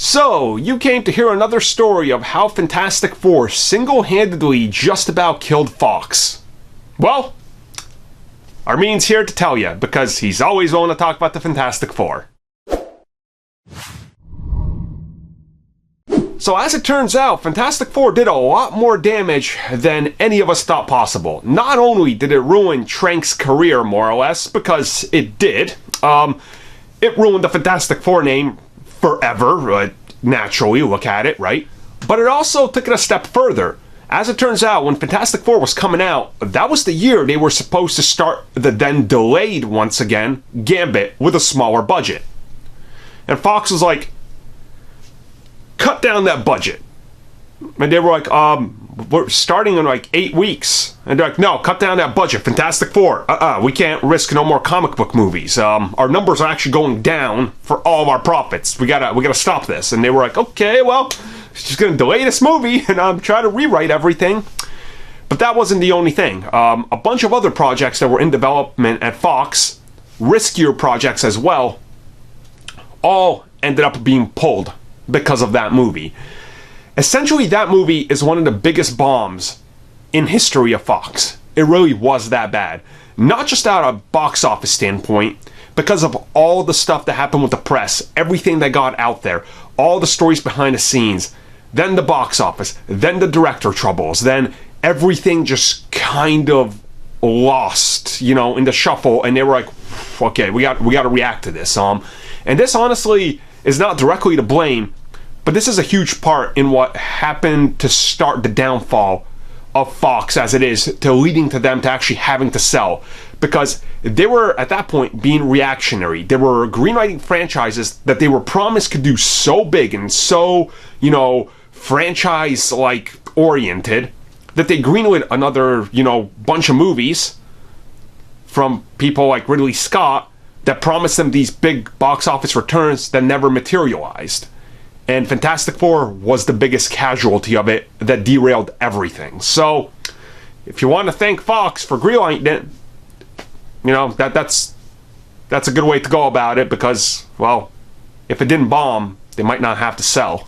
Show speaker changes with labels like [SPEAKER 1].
[SPEAKER 1] So, you came to hear another story of how Fantastic Four single-handedly just about killed Fox. Well, Armin's here to tell you, because he's always willing to talk about the Fantastic Four. So as it turns out, Fantastic Four did a lot more damage than any of us thought possible. Not only did it ruin Trank's career, more or less, because it did, it ruined the Fantastic Four name forever, naturally, look at it, right? But it also took it a step further. As it turns out, when Fantastic Four was coming out, that was the year they were supposed to start the then delayed, once again, Gambit with a smaller budget. And Fox was like, cut down that budget. And they were like, we're starting in like 8 weeks. And they're like, no, cut down that budget. Fantastic Four, we can't risk no more comic book movies. Our numbers are actually going down for all of our profits. We gotta stop this. And they were like, okay, well, just gonna delay this movie and try to rewrite everything. But that wasn't the only thing. A bunch of other projects that were in development at Fox, riskier projects as well, all ended up being pulled because of that movie. Essentially, that movie is one of the biggest bombs in history of Fox. It really was that bad. Not just out of a box office standpoint, because of all the stuff that happened with the press, everything that got out there, all the stories behind the scenes, then the box office, then the director troubles, then everything just kind of lost, in the shuffle, and they were like, okay, we got to react to this. And this honestly is not directly to blame, but this is a huge part in what happened to start the downfall of Fox as it is, to leading to them to actually having to sell. Because they were, at that point, being reactionary. There were greenlighting franchises that they were promised could do so big and so, franchise-like oriented, that they greenlit another, bunch of movies from people like Ridley Scott that promised them these big box office returns that never materialized. And Fantastic Four was the biggest casualty of it that derailed everything. So, if you want to thank Fox for greenlighting it, that's a good way to go about it, because, well, if it didn't bomb, they might not have to sell.